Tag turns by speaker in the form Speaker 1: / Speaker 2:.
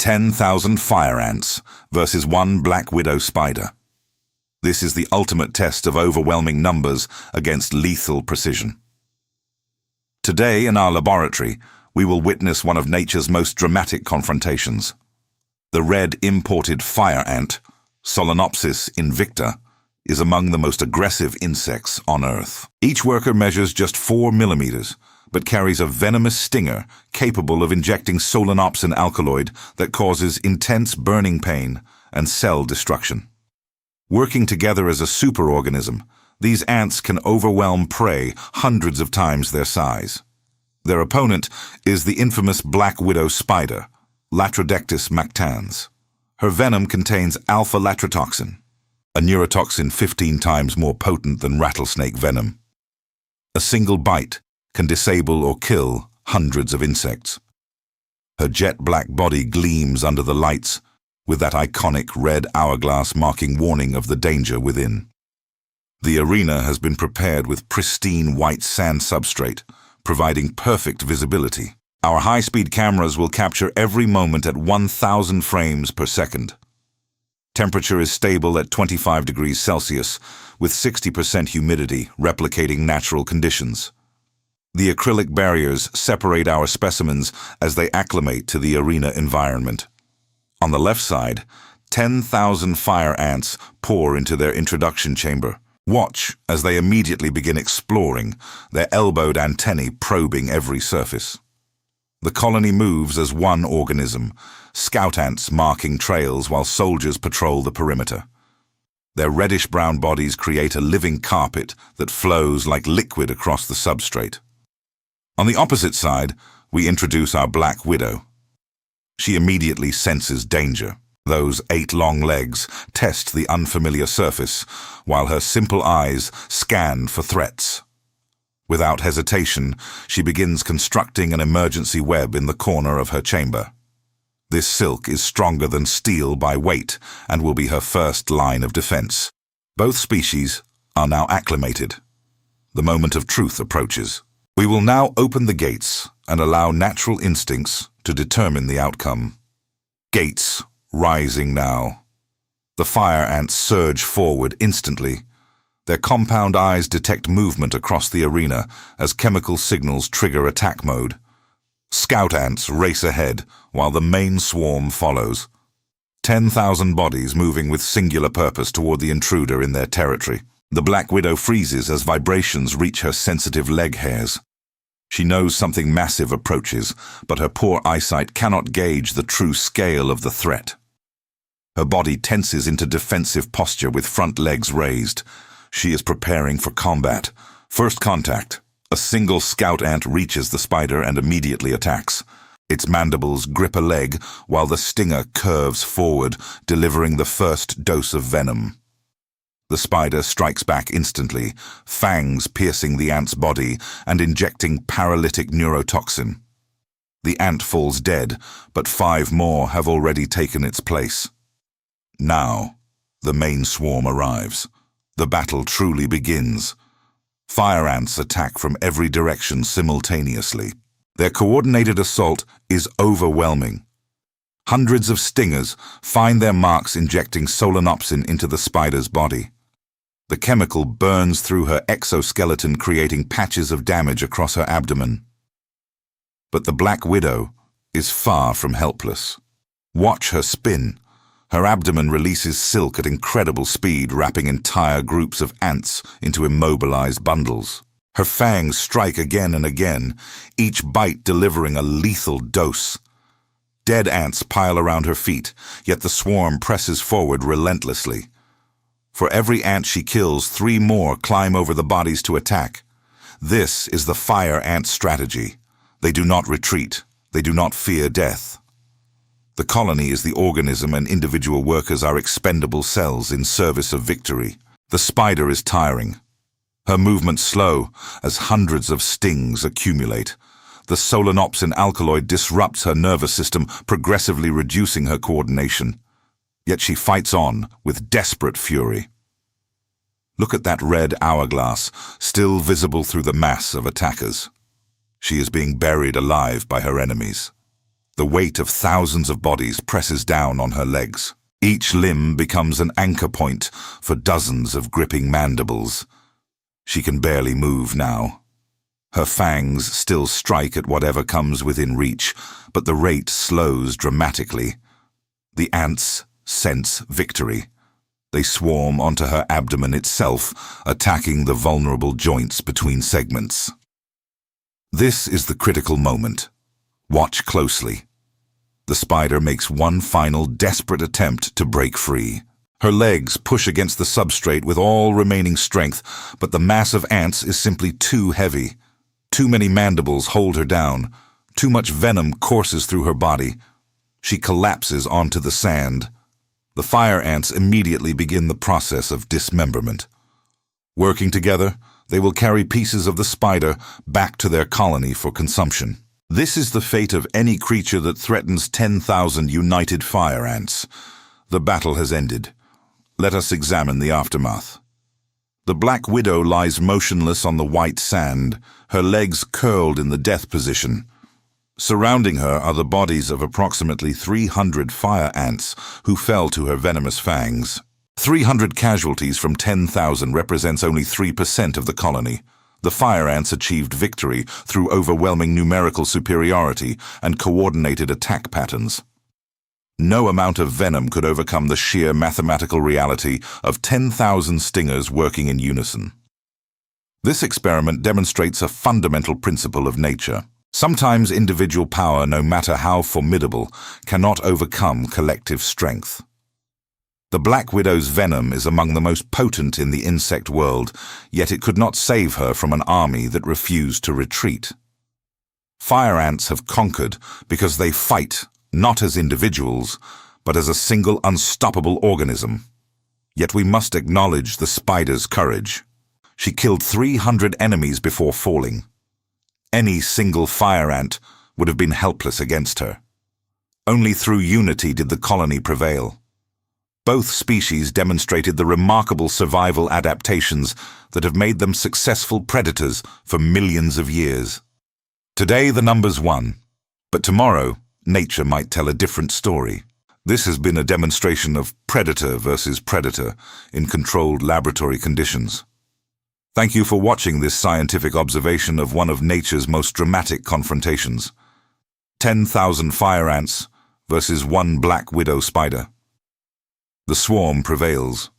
Speaker 1: 10,000 fire ants versus one black widow spider. This is the ultimate test of overwhelming numbers against lethal precision. Today, in our laboratory, we will witness one of nature's most dramatic confrontations. The red imported fire ant, Solenopsis invicta, is among the most aggressive insects on Earth. Each worker measures just 4 millimeters, but carries a venomous stinger capable of injecting solenopsin alkaloid that causes intense burning pain and cell destruction. Working together as a superorganism, these ants can overwhelm prey hundreds of times their size. Their opponent is the infamous black widow spider, Latrodectus mactans. Her venom contains alpha-latrotoxin, a neurotoxin 15 times more potent than rattlesnake venom. A single bite can disable or kill hundreds of insects. Her jet-black body gleams under the lights, with that iconic red hourglass marking warning of the danger within. The arena has been prepared with pristine white sand substrate, providing perfect visibility. Our high-speed cameras will capture every moment at 1,000 frames per second. Temperature is stable at 25 degrees Celsius, with 60% humidity, replicating natural conditions. The acrylic barriers separate our specimens as they acclimate to the arena environment. On the left side, 10,000 fire ants pour into their introduction chamber. Watch as they immediately begin exploring, their elbowed antennae probing every surface. The colony moves as one organism, scout ants marking trails while soldiers patrol the perimeter. Their reddish-brown bodies create a living carpet that flows like liquid across the substrate. On the opposite side, we introduce our black widow. She immediately senses danger. Those 8 long legs test the unfamiliar surface, while her simple eyes scan for threats. Without hesitation, she begins constructing an emergency web in the corner of her chamber. This silk is stronger than steel by weight and will be her first line of defense. Both species are now acclimated. The moment of truth approaches. We will now open the gates and allow natural instincts to determine the outcome. Gates rising now. The fire ants surge forward instantly. Their compound eyes detect movement across the arena as chemical signals trigger attack mode. Scout ants race ahead while the main swarm follows. 10,000 bodies moving with singular purpose toward the intruder in their territory. The black widow freezes as vibrations reach her sensitive leg hairs. She knows something massive approaches, but her poor eyesight cannot gauge the true scale of the threat. Her body tenses into defensive posture with front legs raised. She is preparing for combat. First contact. A single scout ant reaches the spider and immediately attacks. Its mandibles grip a leg while the stinger curves forward, delivering the first dose of venom. The spider strikes back instantly, fangs piercing the ant's body and injecting paralytic neurotoxin. The ant falls dead, but 5 more have already taken its place. Now, the main swarm arrives. The battle truly begins. Fire ants attack from every direction simultaneously. Their coordinated assault is overwhelming. Hundreds of stingers find their marks injecting solenopsin into the spider's body. The chemical burns through her exoskeleton, creating patches of damage across her abdomen. But the black widow is far from helpless. Watch her spin. Her abdomen releases silk at incredible speed, wrapping entire groups of ants into immobilized bundles. Her fangs strike again and again, each bite delivering a lethal dose. Dead ants pile around her feet, yet the swarm presses forward relentlessly. For every ant she kills, 3 more climb over the bodies to attack. This is the fire ant strategy. They do not retreat. They do not fear death. The colony is the organism and individual workers are expendable cells in service of victory. The spider is tiring. Her movement slow as hundreds of stings accumulate. The solenopsin alkaloid disrupts her nervous system, progressively reducing her coordination. Yet she fights on with desperate fury. Look at that red hourglass, still visible through the mass of attackers. She is being buried alive by her enemies. The weight of thousands of bodies presses down on her legs. Each limb becomes an anchor point for dozens of gripping mandibles. She can barely move now. Her fangs still strike at whatever comes within reach, but the rate slows dramatically. The ants sense victory. They swarm onto her abdomen itself, attacking the vulnerable joints between segments. This is the critical moment. Watch closely. The spider makes one final desperate attempt to break free. Her legs push against the substrate with all remaining strength, but the mass of ants is simply too heavy. Too many mandibles hold her down. Too much venom courses through her body. She collapses onto the sand. The fire ants immediately begin the process of dismemberment. Working together, they will carry pieces of the spider back to their colony for consumption. This is the fate of any creature that threatens 10,000 united fire ants. The battle has ended. Let us examine the aftermath. The black widow lies motionless on the white sand, her legs curled in the death position. Surrounding her are the bodies of approximately 300 fire ants who fell to her venomous fangs. 300 casualties from 10,000 represents only 3% of the colony. The fire ants achieved victory through overwhelming numerical superiority and coordinated attack patterns. No amount of venom could overcome the sheer mathematical reality of 10,000 stingers working in unison. This experiment demonstrates a fundamental principle of nature. Sometimes individual power, no matter how formidable, cannot overcome collective strength. The black widow's venom is among the most potent in the insect world, yet it could not save her from an army that refused to retreat. Fire ants have conquered because they fight not as individuals, but as a single unstoppable organism. Yet we must acknowledge the spider's courage. She killed 300 enemies before falling. Any single fire ant would have been helpless against her. Only through unity did the colony prevail. Both species demonstrated the remarkable survival adaptations that have made them successful predators for millions of years. Today the numbers won, but tomorrow nature might tell a different story. This has been a demonstration of predator versus predator in controlled laboratory conditions. Thank you for watching this scientific observation of one of nature's most dramatic confrontations. 10,000 fire ants versus one black widow spider. The swarm prevails.